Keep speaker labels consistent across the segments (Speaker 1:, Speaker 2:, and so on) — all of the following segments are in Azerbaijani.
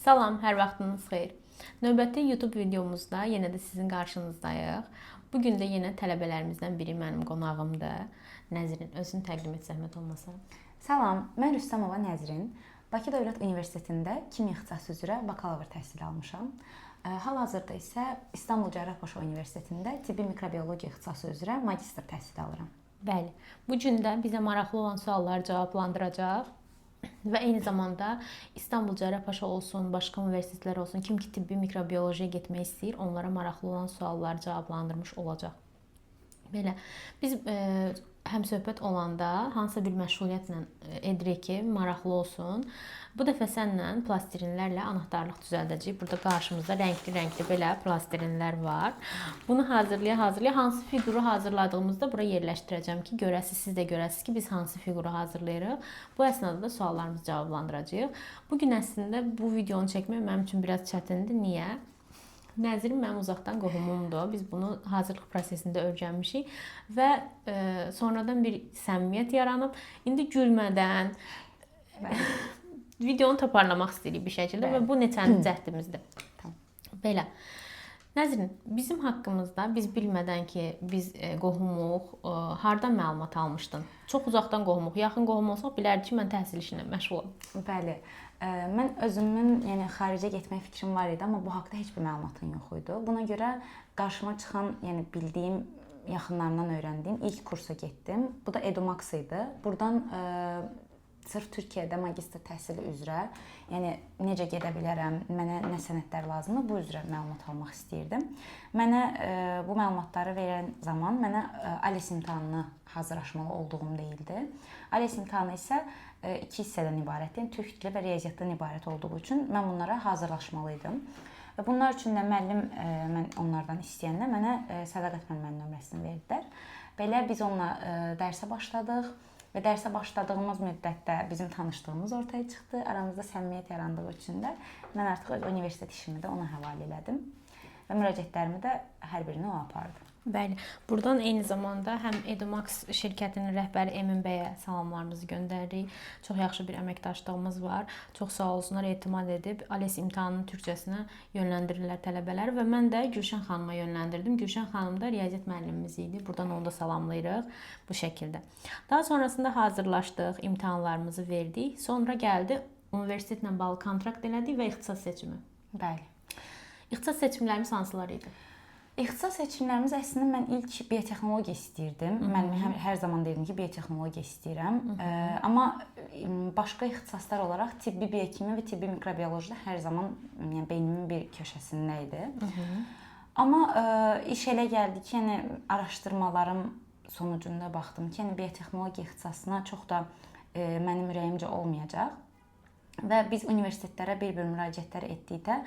Speaker 1: Salam, hər vaxtınız xeyir. Növbəti YouTube videomuzda yenə də sizin qarşınızdayıq. Bu gün də yenə tələbələrimizdən biri mənim qonağımdır. Nəzrin, özünü təqdim et zəhmət olmasa.
Speaker 2: Salam, mən Rüstəmova Nəzrin. Bakı Dövlət Universitetində kimya ixtisası üzrə bakalavr təhsili almışam. Hal-hazırda isə İstanbul Cərrahpaşa Universitetində tibbi mikrobiologiya ixtisası üzrə magistr təhsili alıram.
Speaker 1: Bəli, bu gün də bizə maraqlı olan sualları cavablandıracaq və eyni zamanda İstanbul Cərrahpaşa olsun, başqa universitetlər olsun, kim ki tibbi mikrobiologiyaya getmək istəyir, onlara maraqlı olan sualları cavablandırmış olacaq. Belə, biz həmsöhbət olanda hansısa bir məşğuliyyətlə edirik ki, maraqlı olsun. Bu dəfə sənlə plastirinlərlə anahtarlıq düzəldəcəyik. Burada qarşımızda rəngli belə plastirinlər var. Bunu hazırlaya hansı fiquru hazırladığımızda bura yerləşdirəcəm ki, görəsiz, siz də görəsiz ki, biz hansı fiquru hazırlayırıq. Bu əsnada da suallarımızı cavablandıracağıq. Bu gün əslində bu videonu çəkmək mənim üçün biraz çətindir. Niyə? Nəzrin mənim uzaqdan qohumumdur. Biz bunu hazırlıq prosesində öyrənmişik və sonradan bir səmimiyyət yaranıb. İndi gülmədən videonu toparlamaq istəyirik bir şəkildə və bu neçənci cəhdimizdir. Belə. Nəzrin, bizim haqqımızda biz bilmədən ki, biz qohumuq, hardan məlumat almışdın? Çox uzaqdan qohumuq, yaxın qohum olsaq bilərdik ki, mən təhsil işinə məşğulam.
Speaker 2: Bəli. Mən özümün, xaricə getmək fikrim var idi, amma bu haqqda heç bir məlumatım yox idi. Buna görə qarşıma çıxan, bildiyim, yaxınlarımdan öyrəndiyim ilk kursa getdim. Bu da Edumax idi. Burdan sırf Türkiyədə magistr təhsili üzrə, necə gedə bilərəm, mənə nə sənədlər lazımdır, bu üzrə məlumat almaq istəyirdim. Mənə bu məlumatları verən zaman mənə ALES imtahanına hazırlaşmalı olduğum deyildi. ALES imtahanı isə 2 hissədən ibarətdir. Türk dili və riyaziyyatdan ibarət olduğu üçün mən bunlara hazırlaşmalıydım. Və bunlar üçün də müəllim mən onlardan istəyəndə mənə Sədaqət müəllimənin nömrəsini verdilər. Belə biz onunla dərsə başladıq və dərsə başladığımız müddətdə bizim tanışlığımız ortaya çıxdı. Aramızda səmimiyyət yarandığı üçün də mən artıq öz universitet işimi də ona həvalə elədim və müraciətlərimi də hər birini o apardı.
Speaker 1: Bəli, buradan eyni zamanda həm Edumax şirkətinin rəhbəri Emin bəyə salamlarımızı göndəririk. Çox yaxşı bir əməkdaşlığımız var. Çox sağ olsunlar, etimad edib ALES imtahanının türkcəsinə yönləndirirlər tələbələri və mən də Gülşən xanıma yönləndirdim. Gülşən xanım da riyaziyyat müəllimimiz idi. Buradan onu da salamlayırıq bu şəkildə. Daha sonrasında hazırlaşdıq, imtahanlarımızı verdik. Sonra gəldi universitetlə bağlı kontrakt elədik və ixtisas seçimi.
Speaker 2: Bəli.
Speaker 1: İxtisas seçimlərimiz hansılar idi?
Speaker 2: İxtisas seçimlərimiz əslində mən ilk biotexnologiya istəyirdim. Mən hər zaman dedim ki, biotexnologiya istəyirəm. Amma başqa ixtisaslar olaraq tibbi biokimya və tibbi mikrobiologiyada hər zaman beynimin bir köşəsində idi. Amma iş elə gəldi ki, araşdırmalarım sonucunda baxdım ki, biotexnologiya ixtisasına çox da mənim ürəyimcə olmayacaq. Və biz universitetlərə bir-bir müraciətlər etdikdə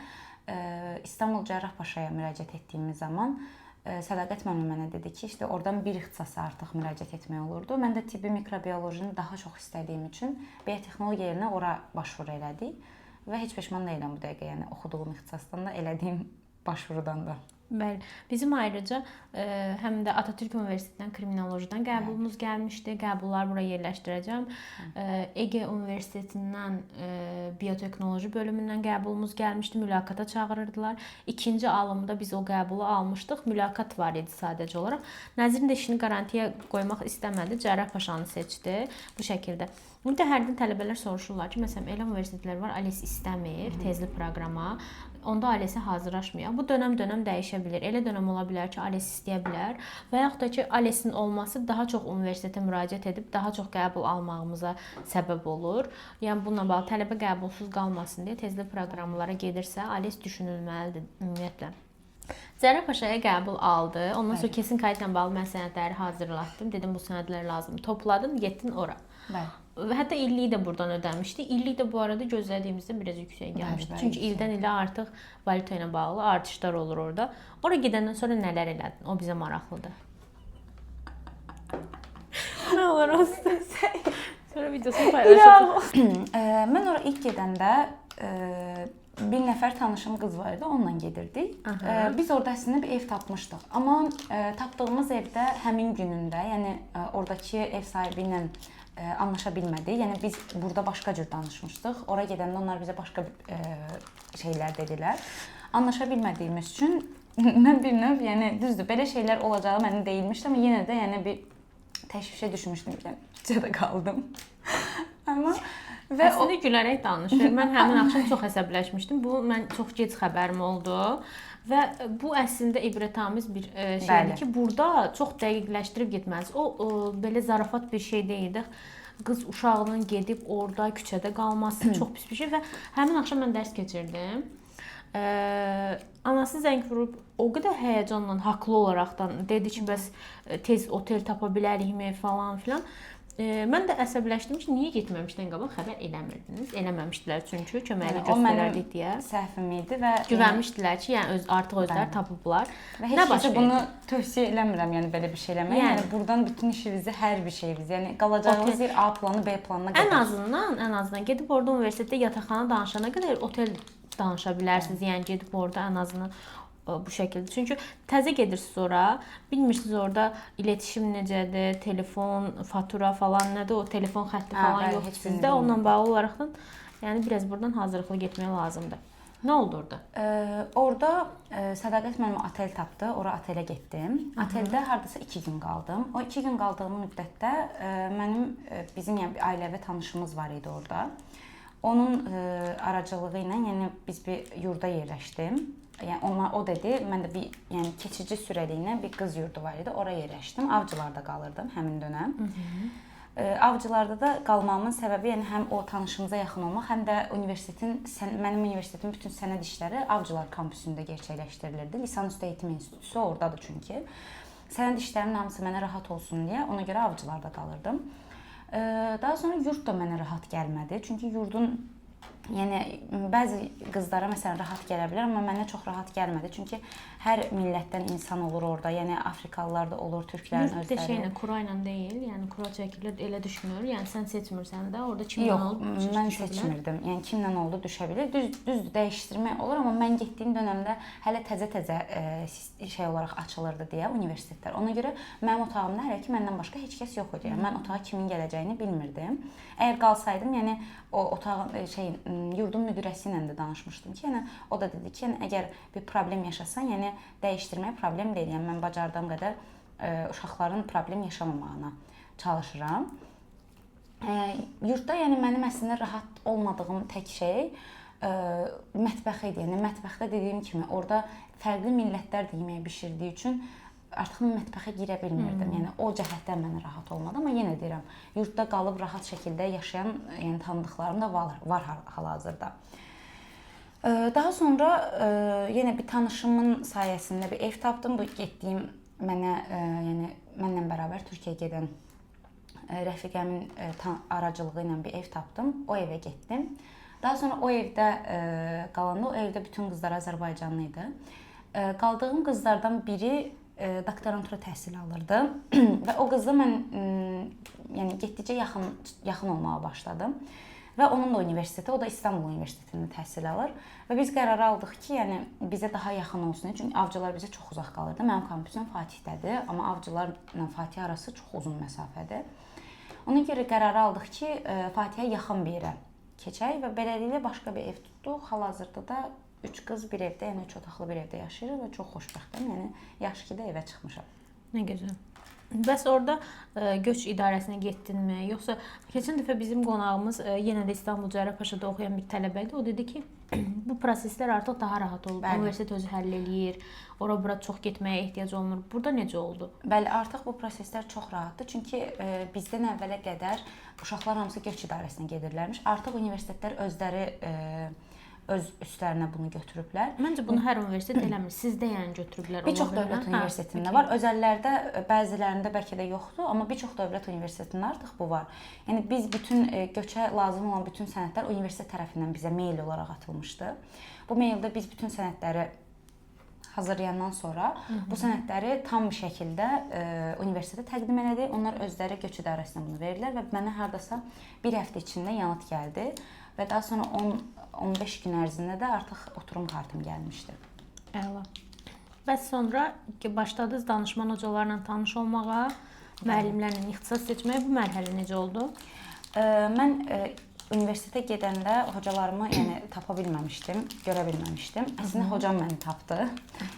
Speaker 2: İstanbul Cərrahpaşaya müraciət etdiyimiz zaman Sədaqət müəllim mənə dedi ki, oradan bir ixtisasa artıq müraciət etmək olurdu. Mən də tibbi mikrobiologiyani daha çox istədiyim üçün biotexnologiya yerinə ora başvuru elədik və heç peşman deyiləm bu dəqiqə, oxuduğum ixtisasdan da, elədiyim başvurudan da.
Speaker 1: Bəli. Bizim ayrıca həm də Atatürk Universitetindən kriminologiyadan qəbulumuz gəlmişdi. Qəbulları bura yerləşdirəcəm. Ege Universitetindən biotexnologiya bölümündən qəbulumuz gəlmişdi. Mülakata çağırırdılar. İkinci alımda biz o qəbulu almışdıq. Mülakat var idi sadəcə olaraq. Nəzrin də işini qarantiyə qoymaq istəmədi. Cərrahpaşanı seçdi bu şəkildə. Burada hərdən tələbələr soruşurlar ki, məsələn, elə universitetlər var, ALES istəmir, tezli proqrama. Onda ALES-ə hazırlaşmayaq. Bu dönəm-dönəm dəyişə bilər. Elə dönəm ola bilər ki, ALES istəyə bilər və yaxud da ki, ALES-in olması daha çox universitetə müraciət edib daha çox qəbul almağımıza səbəb olur. Yəni bununla bağlı tələbə qəbulsuz qalmasın deyə tezli proqramlara gedirsə, ALES düşünülməlidir ümumiyyətlə. Cərrahpaşaya qəbul aldı. Ondan sonra kesin qaydla bağlı mən sənədləri hazırlatdım. Dedim bu sənədlər lazımdır. Topladın, getdin ora.
Speaker 2: Bəli.
Speaker 1: Hətta illiyi də buradan ödəmişdik. İllik də bu arada gözlədiyimizdən biraz yüksək gəlmişdi. Çünki ildən ilə artıq valyuta ilə bağlı artışlar olur orada. Ora gedəndən sonra nələr elədin? O bizə maraqlıdır. Nə olur olsun. Sonra videosunu paylaşacağım.
Speaker 2: Mən ora ilk gedəndə bir nəfər tanışım qız var idi, onunla gedirdik. Biz orada əslində bir ev tapmışdıq. Amma tapdığımız evdə həmin günündə, oradakı ev sahibi ilə anlaşa bilmədik. Yəni biz burada başqa cür danışmışdıq. Ora gedəndə onlar bizə başqa şeylər dedilər. Anlaşa bilmədiyimiz üçün mən bir növ, yəni düzdür, belə şeylər olacağı mənə deyilmişdi, amma yenə də yəni bir təşvişə düşmüşdüm ki, küçədə qaldım. Amma
Speaker 1: və əslində gülərək danışır. Mən həmin axşam çox əsəbləşmişdim. Bu mən çox gec xəbərim oldu. Və bu əslində ibrətamiz bir şeydir ki, burada çox dəqiqləşdirib getməlisiniz. O belə zarafat bir şey deyildi. Qız uşağının gedib orada küçədə qalması çox pis bir şey və həmin axşam mən dərs keçirdim. Anası zəng vurub o qədər həyəcanla, haqlı olaraqdan dedi ki, bəs tez otel tapa bilərikmi falan filan. Mən də əsəbləşdim ki, niyə getməmişdən qabaq xəbər eləmirdiniz? Eləməmişdilər çünki köməkli göstərərdik deyə.
Speaker 2: Səhvim idi və
Speaker 1: güvənmişdilər ki, yəni artıq özləri tapıblar.
Speaker 2: Və heç kəsə bunu tövsiyə eləmirəm, yəni belə bir şey eləmək. Yəni buradan bütün işinizi, hər bir şeyinizi, yəni qalacağınız yer A planı, B planına qədər.
Speaker 1: Ən azından gedib orada universitetdə yataqxana danışana qədər otel danışa bilərsiniz. Yəni gedib orada ən azından bu şəkildə. Çünki təzə gedirsiniz ora, bilmirsiniz orada iletişim necədir, telefon, fatura falan nədir, o telefon xətti falan yoxdur sizdə. Onunla bağlı olaraqdan yəni biraz buradan hazırlıqlı getmək lazımdır. Nə oldu orada?
Speaker 2: Orada Sədaqət mənim otel tapdı, ora otelə getdim. Oteldə hardasa 2 gün qaldım. O 2 gün qaldığım müddətdə bizim yəni bir ailəvi tanışımız var idi orada. Onun aracılığı ilə yəni biz bir yurda yerləşdim. Yəni o dedi, mən də bir yəni keçici sürəliyinə bir qız yurdu var idi, ora yerləşdim. Avcılarda qalırdım həmin dönəm. Avcılarda da qalmamın səbəbi yəni həm o tanışımıza yaxın olmaq, həm də mənim universitetimin bütün sənəd işləri Avcılar kampüsündə gerçəkləşdirilirdi. Lisanüstü eğitim institutu oradadır çünki. Sənəd işlərinin hamısı mənə rahat olsun deyə ona görə Avcılarda qalırdım. Daha sonra yurt da mənə rahat gəlmədi. Çünki yurdun yəni bəzi qızlara məsələn rahat gələ bilər, amma mənə çox rahat gəlmədi. Çünki hər millətdən insan olur orada. Yəni Afrikalılar da olur, türklərin özləri.
Speaker 1: Yurt şeylə, kura ilə deyil. Yəni kura çəkilir, elə düşmür. Yəni sən seçmirsən də, orada kimlə olub düşə bilər.
Speaker 2: Mən seçmirdim. Yəni kimlə oldu düşə bilər. Düzdür, dəyişdirmək olur, amma mən getdiyim dövrdə hələ təzə-təzə şey olaraq açılırdı deyə universitetlər. Ona görə mənim otağımda hələ ki məndən başqa heç kəs yox idi. Yəni mən otağa kimin gələcəyini bilmirdim. Əgər qalsaydım, yəni o otağın yurdun müdirəsi ilə də danışmışdım ki, yəni o da dedi ki, yəni əgər bir problem yaşasan, yəni dəyişdirmək problem deyil. Yəni mən bacardığım qədər uşaqların problem yaşamamağına çalışıram. Yurtda yəni mənim əslində rahat olmadığım tək şey mətbəx idi. Yəni mətbəxdə dediyim kimi orada fərqli millətlər də yemək bişirdiyi üçün artıq mən mətbəxə girə bilmirdim. Yəni o cəhətdən mənə rahat olmadı, amma yenə deyirəm, yurtda qalıb rahat şəkildə yaşayan, yəni tanıdıqlarım da var hal-hazırda. Daha sonra yenə bir tanışımın sayəsində bir ev tapdım. Bu getdiyim yəni mənlə bərabər Türkiyəyə gedən rəfiqəmin aracılığı ilə bir ev tapdım. O evə getdim. Daha sonra o evdə qalanda o evdə bütün qızlar Azərbaycanlı idi. Qaldığım qızlardan biri doktorantura təhsil alırdı və o qızla mən yəni getdikcə yaxın olmağa başladım. Və onun da universiteti, o da İstanbul Universitetində təhsil alır və biz qərar aldıq ki, yəni bizə daha yaxın olsun. Çünki Avcılar bizə çox uzaq qalırdı. Mənim kampüsüm Fatixdədir, amma Avcılarla Fatih arası çox uzun məsafədir. Ona görə qərar aldıq ki, Fatihə yaxın bir yerə keçək və beləliklə başqa bir ev tutduq. Hal-hazırda da 3 qız bir evdə, yəni 3 otaqlı bir evdə yaşayırıq və çox xoşbəxtəm. Yəni yaxşı ki də evə çıxmışam.
Speaker 1: Nə gözəl. Bəs orada göç idarəsinə getdinmi? Yoxsa keçən dəfə bizim qonağımız yenə də İstanbul Cərrahpaşada oxuyan bir tələbə idi. O dedi ki, bu proseslər artıq daha rahat olub. Universitet özü həll eləyir. Ora-bura çox getməyə ehtiyac olmur. Burada necə oldu?
Speaker 2: Bəli, artıq bu proseslər çox rahatdır. Çünki bizdən əvvələ qədər uşaqlar hamısı göç idarəsinə gedirlərmiş. Artıq universitetlər özləri öz üstlərinə bunu götürüblər.
Speaker 1: Məncə bunu hər universitet eləmir. Sizdə yəni götürüblər.
Speaker 2: Bir çox dövlət universitetində var. Özəllərdə bəzilərində bəlkə də yoxdur, amma bir çox dövlət universitetində artıq bu var. Yəni biz bütün göçə lazım olan bütün sənədlər universitet tərəfindən bizə mail olaraq atılmışdı. Bu maildə biz bütün sənədləri hazırlayandan sonra bu sənədləri tam bir şəkildə universitetə təqdim elədik. Onlar özləri göç idarəsinə bunu verirlər və mənə hardasa bir həftə içində yanıt gəldi və daha sonra 10-15 gün ərzində də artıq oturum kartım gəlmişdi.
Speaker 1: Əla. Bəs sonra başladınız danışman hocalarla tanış olmağa. Müəllimlərlə ixtisas seçməyi bu mərhələ necə oldu?
Speaker 2: Mən universitetə gedəndə hocalarımı tapa bilməmişdim, görə bilməmişdim. Əslində hocam məni tapdı.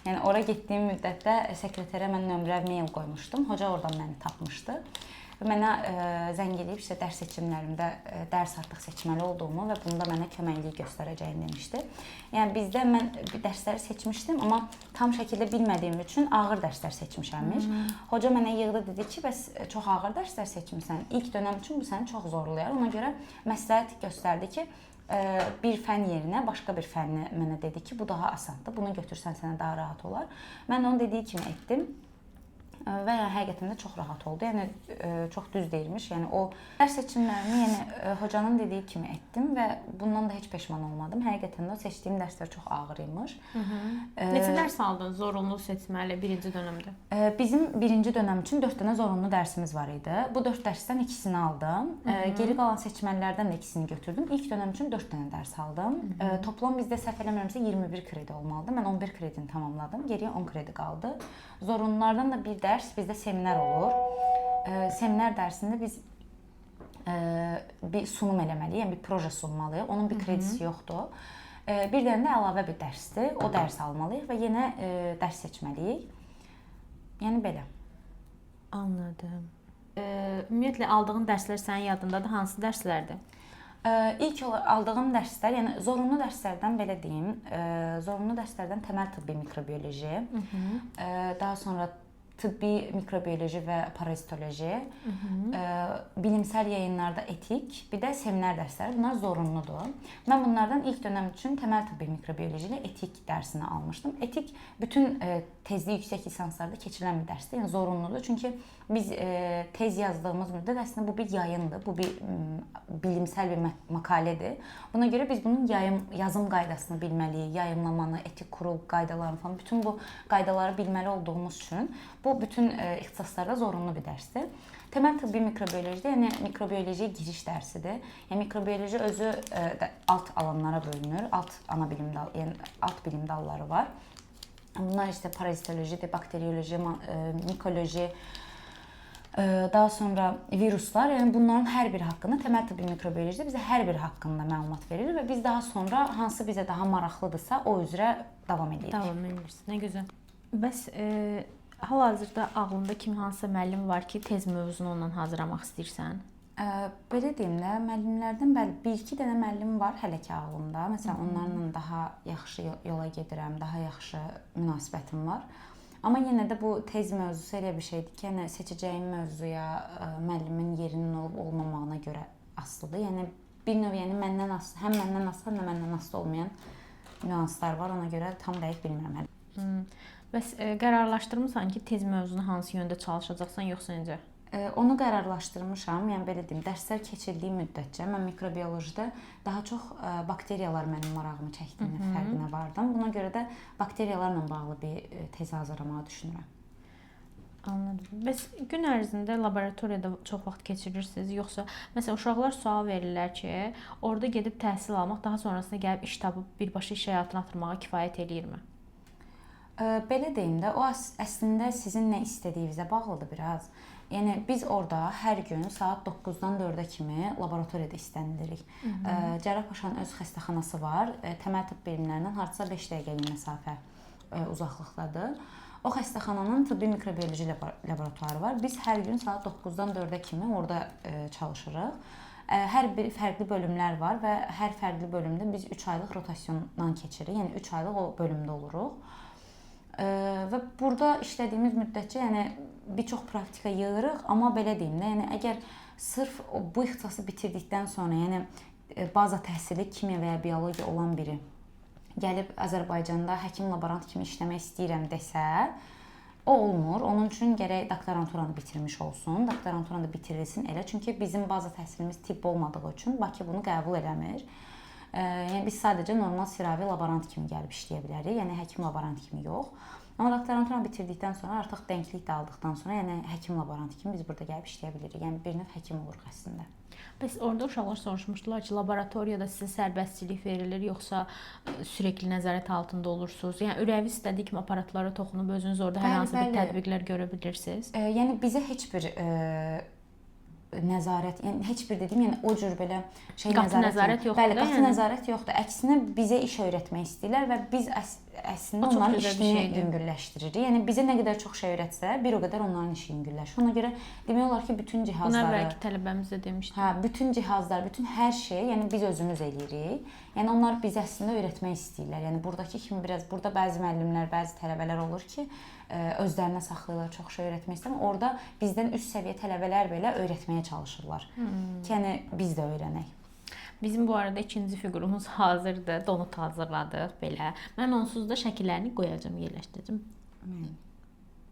Speaker 2: Yəni ora getdiyim müddətdə sekreterə mən nömrə, mail qoymuşdum. Hoca oradan məni tapmışdı. Və mənə zəng edib dərs seçimlərimdə dərs artıq seçməli olduğumu və bunda mənə köməklik göstərəcəyini demişdi. Yəni bizdə mən dərsləri seçmişdim, amma tam şəkildə bilmədiyim üçün ağır dərslər seçmişəmmiş. Hoca mənə yığdı, dedi ki, bəs çox ağır dərslər seçmisən. İlk dönəm üçün bu səni çox zorlayar. Ona görə məsləhət göstərdi ki, bir fənn yerinə başqa bir fənni mənə dedi ki, bu daha asandır. Bunu götürsən sənə daha rahat olar. Mən onun dediyi kimi etdim. Və həqiqətən də çox rahat oldu. Yəni çox düz deyilmiş. Yəni o dərs seçimlərimi hocanın dediyi kimi etdim və bundan da heç peşman olmadım. Həqiqətən də o seçdiyim dərslər çox ağır imiş.
Speaker 1: Neçə dərs aldın zorunlu seçməli birinci dönəmdə?
Speaker 2: Bizim birinci dönəm üçün 4 dənə zorunlu dərsimiz var idi. Bu 4 dərsdən ikisini aldım. Geri qalan seçməlilərdən də ikisini götürdüm. İlk dönəm üçün 4 dənə dərs aldım. Toplam bizdə səhv eləmirəmsə 21 kredi olmalıdır. Mən 11 kredini tamamladım. Geriyə 10 kredi qaldı. Zorunlulardan da bir dərs bizdə seminar olur. Seminar dərsində biz bir sunum eləməliyik, yəni bir proje sunmalıyıq. Onun bir kredisi yoxdur. Bir dənə də əlavə bir dərsdir. O dərs almalıyıq və yenə dərs seçməliyik. Yəni belə.
Speaker 1: Anladım. Ümumiyyətlə aldığın dərslər sənin yadındadır? Hansı dərslərdir?
Speaker 2: İlk aldığım dərslər, yəni zorunlu dərslərdən belə deyim, zorunlu dərslərdən təməl tibbi mikrobiyoloji, daha sonra tibbi mikrobiyoloji və parazitoloji, bilimsel yayınlarda etik, bir də seminar dərsləri. Bunlar zorunludur. Mən bunlardan ilk dönəm üçün təməl tibbi mikrobiyoloji ilə etik dərsini almışdım. Etik bütün tezli yüksək lisanslarda keçirilən bir dərsdir. Yəni zorunludur. Çünki biz tez yazdığımız müddət əslində bu bir yayındır. Bu bir bilimsel bir məqalədir. Buna görə biz bunun yazım qaydasını bilməliyik. Yayımlamanı, etik kurul qaydalarını falan, bütün bu qaydaları bilməli olduğumuz üçün bu bütün ixtisaslarda zorunlu bir dərsdir. Təməl tibbi mikrobiyoloji, yəni mikrobiyolojiyə giriş dərsidir. Yəni mikrobiyoloji özü alt alanlara bölünür. Alt bilim dalları var. Bunlar parazitolojidir, bakteriyoloji, mikoloji, daha sonra viruslar. Yəni bunların hər biri haqqında təməl tibbi mikrobiyolojidə bizə hər biri haqqında məlumat verir və biz daha sonra hansı bizə daha maraqlıdırsa o üzrə davam edirik.
Speaker 1: Davam edirsiniz. Nə gözəl. Bəs hal-hazırda ağlında hansısa müəllim var ki, tez mövzunu ondan hazırlamaq istəyirsən?
Speaker 2: Belə deyim də, müəllimlərdən bəli, 1-2 dənə müəllim var hələ ki ağlımda. Məsələn, onlarla daha yaxşı yola gedirəm, daha yaxşı münasibətim var. Amma yenə də bu tez mövzusu elə bir şeydir ki, yəni seçəcəyim mövzuya müəllimin yerinin olub-olmamağına görə asılıdır. Yəni bir növ həm məndən asılı, həm də məndən asılı olmayan nüanslar var. Ona görə tam dəqiq bilmirəm hələ.
Speaker 1: Bəs qərarlaşdırmısan ki, tez mövzunu hansı yöndə çalışacaqsan, yoxsa necə?
Speaker 2: Onu qərarlaşdırmışam. Yəni belə deyim, dərslər keçirdiyi müddətcə mən mikrobiyolojide daha çox bakteriyalar mənim marağımı çəkdiyinin fərqinə vardım. Buna görə də bakteriyalarla bağlı bir tez hazırlamağı düşünürəm.
Speaker 1: Anladım. Bəs gün ərzində laboratoriyada çox vaxt keçirirsiniz, yoxsa məsələn uşaqlar sual verirlər ki, orada gedib təhsil almaq, daha sonrasında gəlib iş tapıb birbaşa iş həyatına atılmağa kifayət eləyirmi?
Speaker 2: Belə deyim də, o əslində sizin nə istədiyinizə bağlıdır biraz. Yəni biz orada hər gün saat 9-dan 4-ə kimi laboratoriyada istənirik. Cərrahpaşanın öz xəstəxanası var. Təməl tibb bilimlərindən hardasa 5 dəqiqəlik məsafə uzaqlıqdadır. O xəstəxananın tibbi mikrobiyoloji laboratuarı var. Biz hər gün saat 9-dan 4-ə kimi orada çalışırıq. Hər bir fərqli bölümlər var və hər fərqli bölümdə biz 3 aylıq rotasyondan keçirik. Yəni 3 aylıq o bölümdə oluruq. Və burada işlədiyimiz müddətcə bir çox praktika yığırıq, amma belə deyim də, əgər sırf bu ixtisası bitirdikdən sonra, baza təhsili kimya və ya biologiya olan biri gəlib Azərbaycanda həkim laborant kimi işləmək istəyirəm desə, o olmur. Onun üçün gərək doktoranturanı bitirmiş olsun, doktoranturanı da bitirilsin elə. Çünki bizim baza təhsilimiz tibb olmadığı üçün Bakı bunu qəbul eləmir. Yəni biz sadəcə normal sıravi laborant kimi gəlib işləyə bilərik, yəni həkim laborant kimi yox. Amma doktoranturanı bitirdikdən sonra, artıq dənklik də aldıqdan sonra, yəni həkim laborant kimi biz burada gəlib işləyə bilirik. Yəni bir növ həkim oluruq əslində.
Speaker 1: Bəs orada uşaqlar soruşmuşdular ki, laboratoriyada sizə sərbəstçilik verilir, yoxsa sürəkli nəzarət altında olursunuz? Yəni ürəyiniz istədiyi kimi aparatlara toxunub özünüz orada hər hansı bir tədbiqlər görə bilirsiniz?
Speaker 2: Yəni bizə heç bir nəzarət, yəni heç bir dedim, yəni o cür belə şey
Speaker 1: nəzarət yoxdur.
Speaker 2: Bəli, qatı nəzarət yoxdur. Əksinə bizə iş öyrətmək istəyirlər və biz əslində onların işini yüngülləşdiririk. Yəni bizə nə qədər çox şey öyrətsələr, bir o qədər onların işi yüngülləşir. Ona görə demək olar ki, bütün cihazları,
Speaker 1: bunu əvvəlki tələbəmiz də demişdi.
Speaker 2: Hə, bütün cihazlar, bütün hər şey, yəni biz özümüz eləyirik. Yəni onlar bizə əslində öyrətmək istəyirlər. Yəni burdakı kimi biraz burada bəzi müəllimlər, bəzi tələbələr olur ki, özlərinə saxlayırlar, çox şey öyrətmək istəyirlər. Orada bizdən üst səviyyə tələbələr belə öyrətməyə çalışırlar. Ki, yəni biz də öyrənək.
Speaker 1: Bizim bu arada ikinci fiqurumuz hazırdır. Donut hazırladıq belə. Mən onsuz da şəkillərini qoyacağam, yerləşdirəcəm.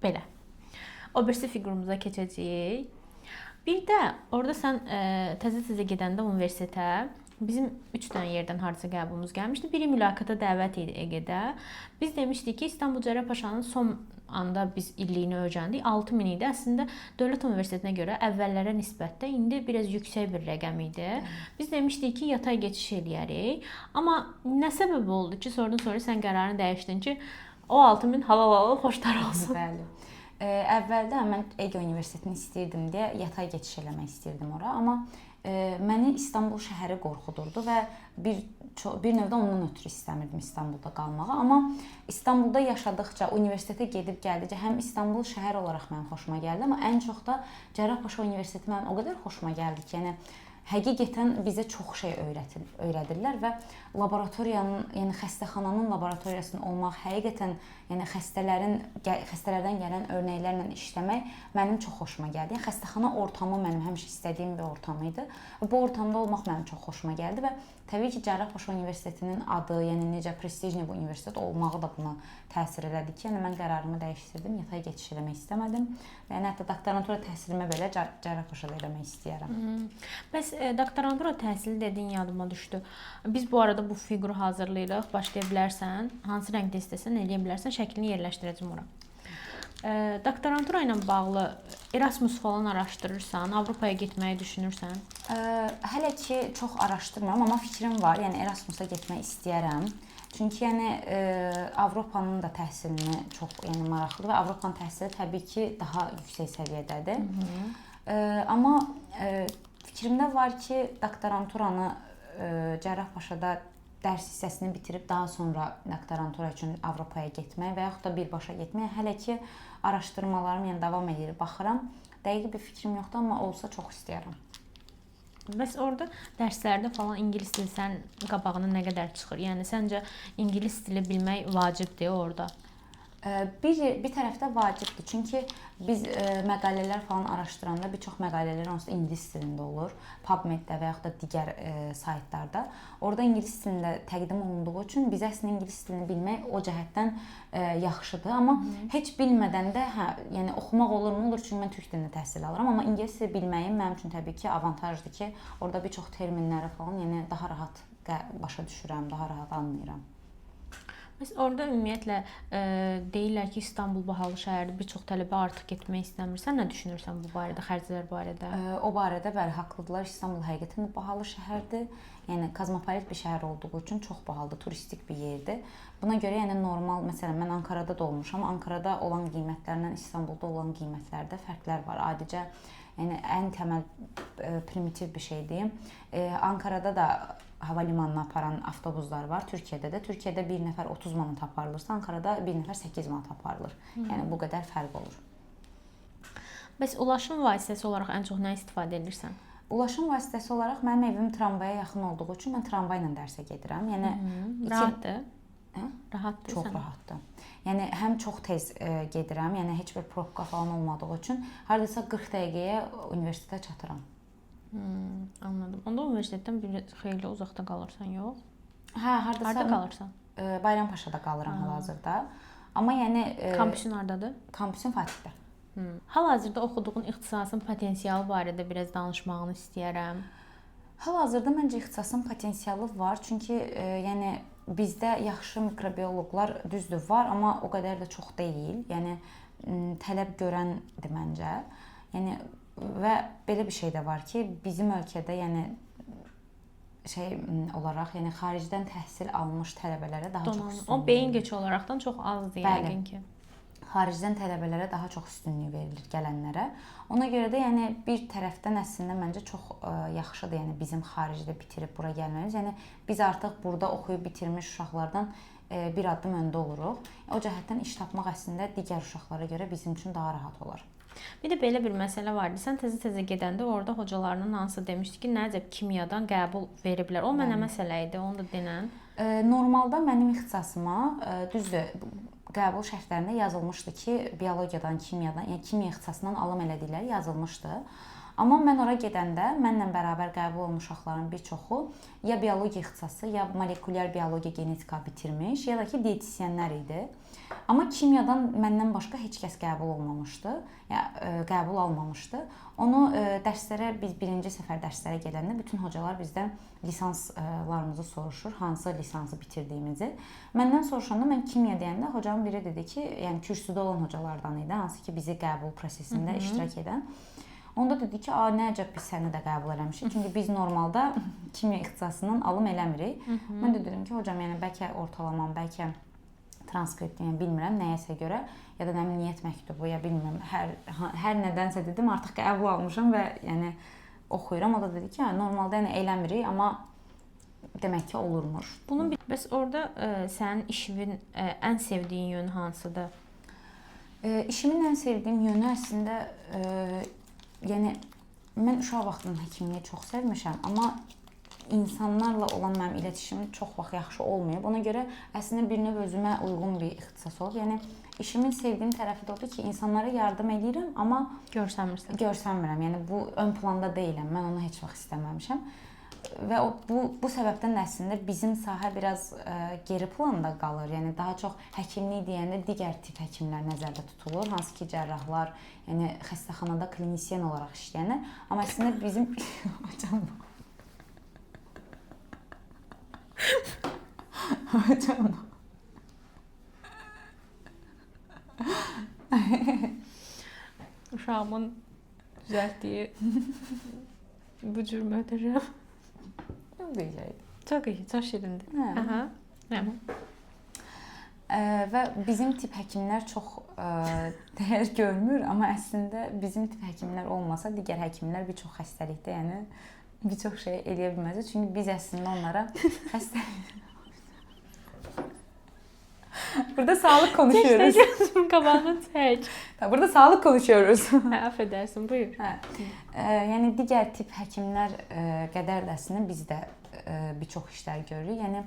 Speaker 1: Belə. O birisi fiqurumuza keçəcəyik. Bir də orada sən təzə gedəndə universitetə bizim 3 dənə yerdən hardasa qəbulumuz gəlmişdi. Biri mülakata dəvət idi EG-də. Biz demişdik ki, İstanbul Cərrahpaşanın son anda biz illiyini öyrəndik. 6000 idi. Əslində Dövlət Universitetinə görə əvvəllərə nisbətdə indi biraz yüksək bir rəqəm idi. Biz demişdik ki, yatay keçiş eləyərik. Amma nə səbəb oldu ki, sonra sən qərarını dəyişdin ki, o 6000 halal xoşlar olsun.
Speaker 2: Bəli. Əvvəldə mən EG Universitetini istəyirdim deyə yatay keçiş eləmək istəyirdim ora, amma məni İstanbul şəhəri qorxudurdu və bir növdə ondan ötürü istəmirdim İstanbulda qalmağı. Amma İstanbulda yaşadıkca, universitetə gedib gəldikcə həm İstanbul şəhər olaraq mənim xoşuma gəldi, amma ən çox da Cərrahpaşa Universiteti mənim o qədər xoşuma gəldi ki, yəni həqiqətən bizə çox şey öyrədirlər və laboratoriyanın, yəni xəstəxananın laboratoriyasında olmaq, həqiqətən yəni xəstələrdən gələn örnəklərlə işləmək mənim çox xoşuma gəldi. Yəni xəstəxana ortamı mənim həmişə istədiyim bir ortam idi. Bu ortamda olmaq mənim çox xoşuma gəldi və təbii ki, Cərrahpaşa Universitetinin adı, yəni necə prestijli bu universitet olmağı da buna təsir elədi ki, yəni mən qərarımı dəyişdirdim, yatay keçiş eləmək istəmədim. Yəni hətta doktorantura təhsilimi belə Cərrahpaşada eləmək istəyirəm.
Speaker 1: Bəs doktorantura təhsili dediyin yadıma düşdü. Biz bu arada bu fiquru hazırlayırıq. Başlaya bilərsən, hansı rəngdə istəsən eləyə bilərsən, şəklini yerləşdirəcəm ora. Doktorantura ilə bağlı Erasmus falan araşdırırsan, Avropaya getməyi düşünürsən?
Speaker 2: Hələ ki çox araşdırmıram, amma fikrim var. Yəni Erasmusa getmək istəyərəm. Çünki yəni Avropanın da təhsilini çox maraqlıdır və Avropanın təhsili təbii ki daha yüksək səviyyədədir. Amma fikrimdə var ki, doktoranturanı Cərrahpaşada dərs hissəsini bitirib daha sonra doktorantura üçün Avropaya getmək və yaxud da birbaşa getmək hələ ki araşdırmalarım davam edir, baxıram. Dəqiq bir fikrim yoxdur, amma olsa çox istəyirəm.
Speaker 1: Bəs orada dərslərdə falan ingilis dili sən qabağına nə qədər çıxır? Yəni səncə ingilis dili bilmək vacibdir orada?
Speaker 2: Bir tərəfdə vacibdir. Çünki biz məqalələr falan araşdıranda bir çox məqalələr onsuz ingilis dilində olur. PubMed-də və yaxud da digər saytlarda. Orada ingilis dilində təqdim olunduğu üçün biz əslində ingilis dilini bilmək o cəhətdən yaxşıdır. Amma heç bilmədən də yəni oxumaq olurmu? Olur, çünki mən türk dilində təhsil alıram. Amma ingilis dili bilməyim mənim üçün təbii ki avantajdır ki, orada bir çox terminləri falan yəni daha rahat başa düşürəm, daha rahat anlayıram.
Speaker 1: Bəs orada ümumiyyətlə deyirlər ki, İstanbul bahalı şəhərdir, bir çox tələbə artıq getmək istəmir. Sən nə düşünürsən bu barədə, xərclər barədə?
Speaker 2: O barədə bəli, haqlıdırlar. İstanbul həqiqətən də bahalı şəhərdir. Yəni kozmopolit bir şəhər olduğu üçün çox bahalıdır, turistik bir yerdir. Buna görə yəni normal, məsələn mən Ankarada da olmuşam. Ankarada olan qiymətlərlə İstanbulda olan qiymətlərdə fərqlər var. Adicə yəni ən təməl primitiv bir şey deyim. Ankarada da hava limanına aparan avtobuslar var. Türkiyədə də. Türkiyədə bir nəfər 30 manat aparılırsa, Ankarada bir nəfər 8 manat aparılır. Yəni bu qədər fərq olur.
Speaker 1: Bəs ulaşım vasitəsi olaraq ən çox nə istifadə edirsən?
Speaker 2: Ulaşım vasitəsi olaraq mənim evim tramvaya yaxın olduğu üçün mən tramvayla dərsə gedirəm. Yəni
Speaker 1: rahatdır. Rahatdır.
Speaker 2: Çox rahatdır. Yəni həm çox tez gedirəm, yəni heç bir probka falan olmadığı üçün hardasa 40 dəqiqəyə universitetə çatıram.
Speaker 1: Anladım. Onda universitetdən bir xeyli uzaqda qalırsan, yox?
Speaker 2: Hardasa.
Speaker 1: Harda qalırsan?
Speaker 2: Bayrampaşada qalıram hal-hazırda. Amma yəni
Speaker 1: kampüsün hardadır?
Speaker 2: Kampüsün Fatihdə.
Speaker 1: Hal-hazırda oxuduğun ixtisasın potensialı barədə biraz danışmağını istəyərəm.
Speaker 2: Hal-hazırda məncə ixtisasın potensialı var, çünki yəni bizdə yaxşı mikrobioloqlar düzdür var, amma o qədər də çox deyil. Yəni tələb görəndir məncə. Yəni Və belə bir şey də var ki, bizim ölkədə yəni olaraq, yəni xaricdən təhsil almış tələbələrə daha çox üstünlük.
Speaker 1: O beyin göçü olaraqdan çox azdır yəqin ki.
Speaker 2: Xaricdən tələbələrə daha çox üstünlük verilir gələnlərə. Ona görə də yəni bir tərəfdən əslində məncə çox yaxşıdır. Yəni bizim xaricdə bitirib bura gəlməyimiz. Yəni biz artıq burada oxuyub bitirmiş uşaqlardan bir addım öndə oluruq. O cəhətdən iş tapmaq əslində digər uşaqlara görə bizim üçün daha rahat olar.
Speaker 1: Bir də belə bir məsələ var idi. Sən təzə-təzə gedəndə orada hocalarının hansı demişdi ki, nəcəb kimyadan qəbul veriblər. O mənə məsələ idi, onu da denən.
Speaker 2: Normalda mənim ixtisasıma düzdür, qəbul şərtlərində yazılmışdı ki, biologiyadan, kimyadan, yəni kimya ixtisasından alım elədikləri yazılmışdı. Amma mən ora gedəndə mənlə bərabər qəbul olmuş uşaqların bir çoxu ya biologiya ixtisası, ya molekulyar biologiya, genetika bitirmiş, ya da ki diyetisyenlər idi. Amma kimyadan məndən başqa heç kəs qəbul olmamışdı, ya qəbul almamışdı. Onu dərslərə biz birinci səfər dərslərə gedəndə bütün hocalar bizdən lisanslarımızı soruşur, hansı lisansı bitirdiyimizi. Məndən soruşanda mən kimya deyəndə hocamın biri dedi ki, yəni kürsüdə olan hocalardan idi, hansı ki bizi qəbul prosesində iştirak edən. Onda dedi ki, nə əcəb biz səni də qəbul eləmişik. Çünki biz normalda kimya ixtisasından alım eləmirik. Mən də dedim ki, hocam, yəni bəlkə ortalamam, bəlkə transkript, yəni bilmirəm nəyəsə görə, ya da niyyət məktubu, ya bilmirəm, hər nədənsə dedim, artıq qəbul almışam və yəni oxuyuram. O da dedi ki, normalda yəni eləmirik, amma demək ki olurmuş.
Speaker 1: Bəs orada sənin işinin ən sevdiyin yönü hansıdır?
Speaker 2: İşimin ən sevdiyim yönü əslində yəni mən uşaq vaxtından həkimliyi çox sevmişəm, amma insanlarla olan mənim iletişimim çox vaxt yaxşı olmayıb. Ona görə əslində bir növ özümə uyğun bir ixtisas olub. Yəni işimin sevdiyim tərəfi də odur ki, insanlara yardım edirəm, amma görsənmirəm. Yəni bu ön planda deyiləm. Mən onu heç vaxt istəməmişəm. Və bu səbəbdən əslində bizim sahə biraz geri planda qalır. Yəni daha çox həkimlik deyəndə digər tip həkimlər nəzərdə tutulur, hansı ki cərrahlar, yəni xəstəxanada klinisyen olaraq işləyənlər. Amma əslində bizim
Speaker 1: Uşağımın düzəltdiyi bu cür möhtəşəm. Çox iyi, çox şirindir.
Speaker 2: Və bizim tip həkimlər çox dəyər görmür, amma əslində bizim tip həkimlər olmasa digər həkimlər bir çox xəstəlikdə, yəni bir çox şey eləyə bilməz. Çünki biz əslində onlara Burada sağlık konuşuyoruz.
Speaker 1: Gözüm qabağını çək.
Speaker 2: Burada sağlık konuşuyoruz.
Speaker 1: Affedersin, buyur.
Speaker 2: Yəni digər tip həkimlər qədər də əslində biz də bir çox işlər görürük. Yəni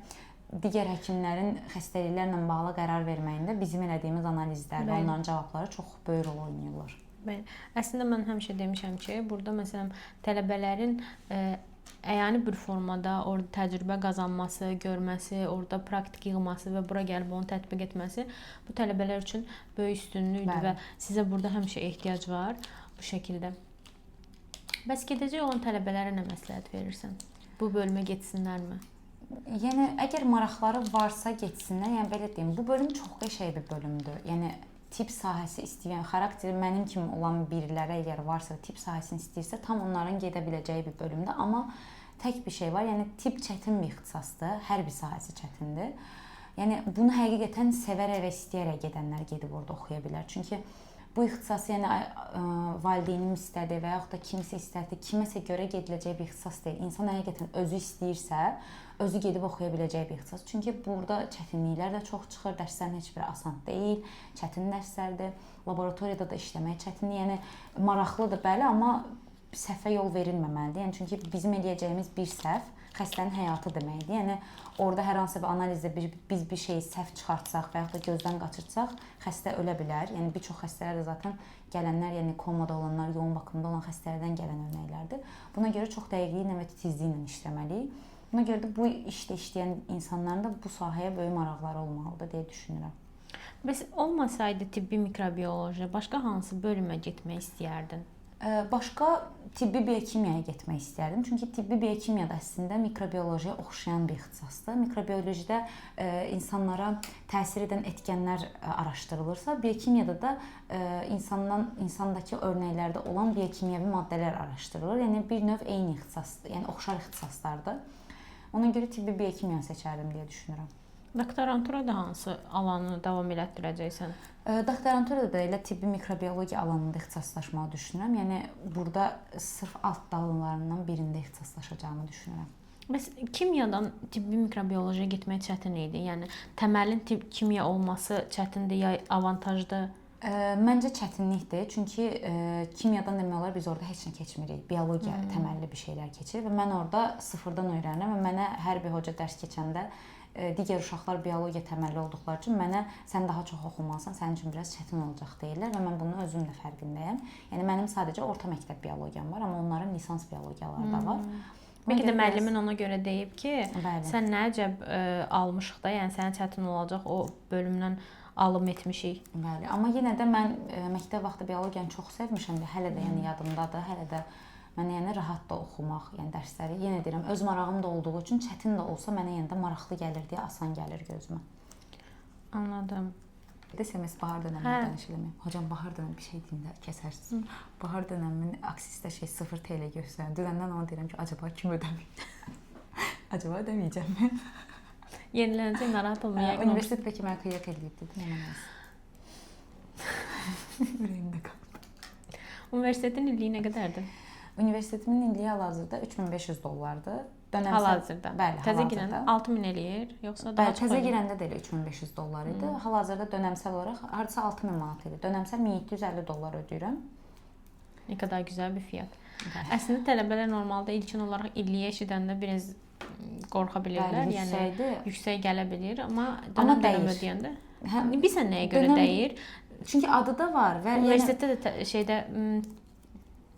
Speaker 2: digər həkimlərin xəstəliklərlə bağlı qərar verməyində bizim elədiyimiz analizlər və onların cavabları çox böyük rol oynayırlar.
Speaker 1: Bəli. Əslində mən həmişə demişəm ki, burada məsələn tələbələrin əyani bir formada orada təcrübə qazanması, görməsi, orada praktik yığması və bura gəlib onu tətbiq etməsi bu tələbələr üçün böyük üstünlükdür və sizə burada həmişə ehtiyac var bu şəkildə. Bəs gedəcək olan tələbələrə nə məsləhət verirsən? Bu bölümə getsinlərmi?
Speaker 2: Yəni əgər maraqları varsa getsinlər. Yəni belə deyim, bu bölüm çox qəşəng bir bölümdür. Yəni tip sahəsi istəyən, xarakteri mənim kimi olan birilərə əgər varsa, tip sahəsini istəyirsə, tam onların gedə biləcəyi bir bölümdür. Amma tək bir şey var, yəni tip çətin bir ixtisasdır, hər bir sahəsi çətindir. Yəni bunu həqiqətən sevərək və istəyərək gedənlər gedib orada oxuya bilər. Çünki bu ixtisası yəni valideynim istədi və yaxud da kimsə istədi, kiməsə görə gediləcək bir ixtisas deyil. İnsan həqiqətən özü istəyirsə, özü gedib oxuya biləcəyi bir ixtisas. Çünki burada çətinliklər də çox çıxır, dərslərin heç biri asan deyil, çətin dərslərdir. Laboratoriyada da işləmək çətindir. Yəni maraqlıdır bəli, amma səhvə yol verilməməlidir. Yəni çünki bizim eləyəcəyimiz bir səhv xəstənin həyatı deməkdir. Yəni orada hər hansı bir analizdə biz bir şeyi səhv çıxartsaq və yaxud da gözdən qaçırsaq, xəstə ölə bilər. Yəni bir çox xəstələr də zaten gələnlər, yəni komada olanlar, yoğun bakımda olan xəstələrdən gələn örnəklərdir. Buna görə çox dəqiqliklə və titizliklə işləməliyik. Buna görə də bu işdə işləyən insanların da bu sahəyə böyük maraqları olmalıdır deyə düşünürəm.
Speaker 1: Bəs olmasaydı tibbi mikrobiologiya, başqa hansı bölümə getmək istəyərdin?
Speaker 2: Başqa tibbi biokimiyaya getmək istərdim. Çünki tibbi biokimiya da əslində mikrobiolojiyaya oxşayan bir ixtisasdır. Mikrobiologidə insanlara təsir edən etkenlər araşdırılırsa, biokimiyada da insandakı örnəklərdə olan biokimyəvi maddələr araşdırılır. Yəni bir növ eyni ixtisasdır, yəni oxşar ixtisaslardır. Ona görə tibbi biokimiyanı seçərdim deyə düşünürəm.
Speaker 1: Doktoranturada hansı alanı davam elətdirəcəksən?
Speaker 2: Doktoranturada da elə tibbi mikrobiologiya alanında ixtisaslaşmağı düşünürəm. Yəni burada sırf alt dallarından birində ixtisaslaşacağımı düşünürəm.
Speaker 1: Bəs kimyadan tibbi mikrobiolojiyaya getmək çətin idi? Yəni təməlin kimya olması çətindir ya avantajdır?
Speaker 2: Məncə çətinlikdir. Çünki kimyadan demək olar biz orada heç nə keçmirik. Biologiya təməlli bir şeylər keçir və mən orada sıfırdan öyrənirəm və mənə hər bir hoca dərs keçəndə digər uşaqlar biologiya təməlli olduqları üçün mənə sən daha çox oxumalısan, sənin üçün biraz çətin olacaq deyirlər və mən bunun özüm də fərqindəyəm. Yəni mənim sadəcə orta məktəb biologiyam var, amma onların lisans biologiyaları da var.
Speaker 1: Bəlkə də müəllimin ona görə deyib ki,
Speaker 2: bəli,
Speaker 1: sən nə əcəb almışıq da, yəni sənə çətin olacaq o bölümdən alım etmişik.
Speaker 2: Bəli, amma yenə də mən məktəb vaxtı biologiyanı çox sevmişəm və hələ də yəni yadımdadır, hələ də mənə yəni rahat da oxumaq, yəni dərsləri yenə deyirəm, öz marağım da olduğu üçün çətin də olsa mənə yenə də maraqlı gəlir deyə asan gəlir gözümə.
Speaker 1: Anladım.
Speaker 2: Desəməz bahar dönəmindən danış eləməyim. Hocam bahar dönəmi bir şey deyim də kəsərsiniz. Bahar dönəminin aksisdə 0 TL göstərir. Dünəndən ona deyirəm ki, acaba kim ödəmir? Acaba ödəməyəcəmmi?
Speaker 1: Yenilənəcək, narahat olma.
Speaker 2: Universitetdəki mən qıyak eləyib dedim, amma nəsə. Ürəyimdə qaldı.
Speaker 1: Universitetin illiyi nə qədərdir?
Speaker 2: Universitetimin illiyi hal-hazırda $3500'dır.
Speaker 1: Hal-hazırda.
Speaker 2: Bəli,
Speaker 1: təzə girəndə 6000 eləyir, yoxsa daha
Speaker 2: çox? Təzə girəndə də elə $3500 idi. Hal-hazırda dönəmsəl olaraq hardasa 6000 manat idi. Dönəmsəl $1750 ödəyirəm.
Speaker 1: Nə qədər gözəl bir fiyat. Əslində tələbələr normalda ilkin olaraq illiyi eşidəndə biraz qorxa bilirlər. Yəni yüksək gələ bilir, amma dönəm ödəyəndə bilirsən nəyə görə dəyir?
Speaker 2: Çünki adı da var və
Speaker 1: universitetdə də şeydə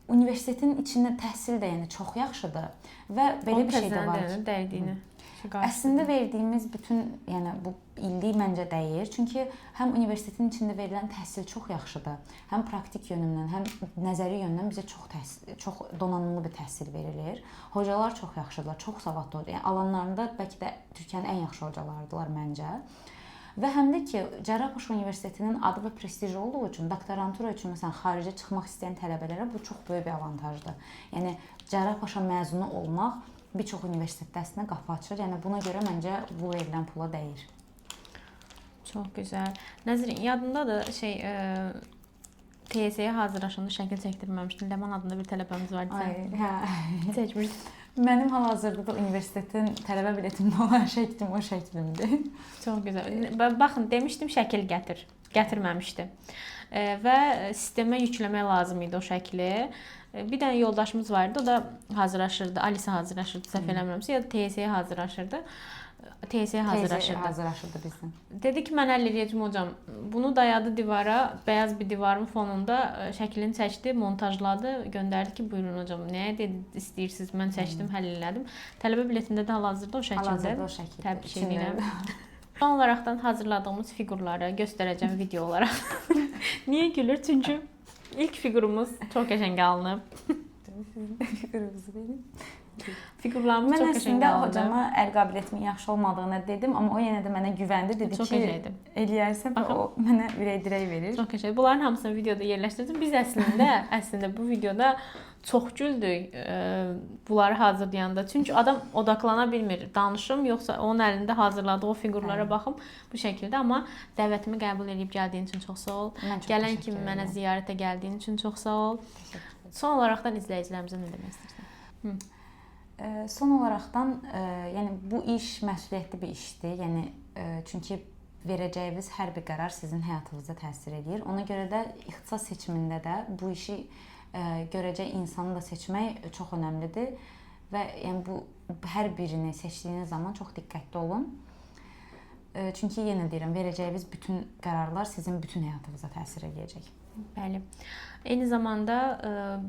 Speaker 2: universitetin içində təhsil də yəni çox yaxşıdır və belə bir şey də var ki,
Speaker 1: dəydiyini.
Speaker 2: Əslində verdiyimiz bütün, yəni bu illik məncə dəyir. Çünki həm universitetin içində verilən təhsil çox yaxşıdır. Həm praktik yönündən, həm nəzəri yöndən bizə çox donanımlı bir təhsil verilir. Hocalar çox yaxşıdırlar, çox savadlıdır. Yəni alanlarında bəlkə də Türkiyənin ən yaxşı hocalarıdılar məncə. Və həm də ki, Cərrahpaşa Universitetinin adı və prestijli olduğu üçün doktorantura üçün məsələn xaricə çıxmaq istəyən tələbələrə bu çox böyük bir avantajdır. Yəni Cərrahpaşa məzunu olmaq bir çox universitetdə əslində qapı açır. Yəni buna görə məncə bu verilən pula dəyir.
Speaker 1: Çox gözəl. Nəzrin, yadındadır TSE-yə hazırlaşanda şəkil çəkdirməmişdin. Ləman adında bir tələbəmiz var idi.
Speaker 2: Hə.
Speaker 1: Çəkmişdin.
Speaker 2: Mənim hal-hazırda da universitetin tələbə biletimdə olan şəklim o şəklimdir.
Speaker 1: Çox gözəl. Baxın, demişdim şəkil gətir. Gətirməmişdi. Və sistemə yükləmək lazım idi o şəkli. Bir dənə yoldaşımız var idi, o da hazırlaşırdı. Alisa hazırlaşırdı, səhv eləmirəmsə, ya da TSE hazırlaşırdı. TSE
Speaker 2: hazırlaşırdı bizdən.
Speaker 1: Dedi ki, mən həll edəcəm hocam. Bunu dayadı divara, bəyaz bir divarın fonunda şəklini çəkdi, montajladı, göndərdi ki, buyurun hocam, nəyə istəyirsiniz? Mən çəkdim, həll elədim. Tələbə biletində də hal-hazırda o şəkildə. Təbrik edirəm. Son olaraqdan hazırladığımız fiqurları göstərəcəm video olaraq. Niyə gülür? Çünki ilk fiqurumuz çox qəşəng alınıb.
Speaker 2: Fiqurumuzu verin.
Speaker 1: Figurlarımız çox qəşəng alındı.
Speaker 2: Mən əslində hocama əl qabiliyyətimin yaxşı olmadığını dedim, amma o yenə də mənə güvəndi, dedi ki, eləyərsən və o mənə ürək dirək verir.
Speaker 1: Çox qəşəng. Bunların hamısını videoda yerləşdirdim. Biz əslində bu videoda çox güldük bunları hazırlayanda. Çünki adam odaklana bilmir. Danışım yoxsa onun əlində hazırladığı o fiqurlara baxım bu şəkildə, amma dəvətimi qəbul edib gəldiyin üçün çox sağ ol. Gələn kimi mənə ziyarətə gəldiyin üçün çox sağ ol. Son olaraqdan izləyicilərimizə nə demək istəyirsən?
Speaker 2: Son olaraqdan, yəni bu iş məsuliyyətli bir işdir. Yəni çünki verəcəyiniz hər bir qərar sizin həyatınıza təsir edir. Ona görə də ixtisas seçimində də bu işi görəcək insanı da seçmək çox önəmlidir və yəni bu hər birini seçdiyiniz zaman çox diqqətli olun. Çünki yenə deyirəm, verəcəyiniz bütün qərarlar sizin bütün həyatınıza təsir edəcək.
Speaker 1: Bəli. Eyni zamanda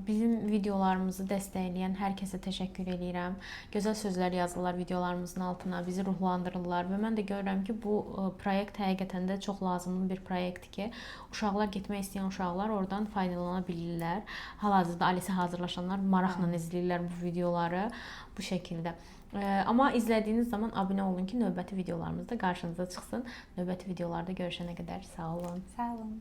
Speaker 1: bizim videolarımızı dəstəkləyən hər kəsə təşəkkür edirəm. Gözəl sözlər yazırlar videolarımızın altına, bizi ruhlandırırlar və mən də görürəm ki, bu proyekt həqiqətən də çox lazımlı bir proyektdir ki, uşaqlar getmək istəyən uşaqlar oradan faydalana bilirlər. Hal-hazırda ALIS-ə hazırlaşanlar maraqla izləyirlər bu videoları bu şəkildə. Amma izlədiyiniz zaman abunə olun ki, növbəti videolarımız da qarşınıza çıxsın. Növbəti videolarda görüşənə qədər sağ olun.
Speaker 2: Sağ olun.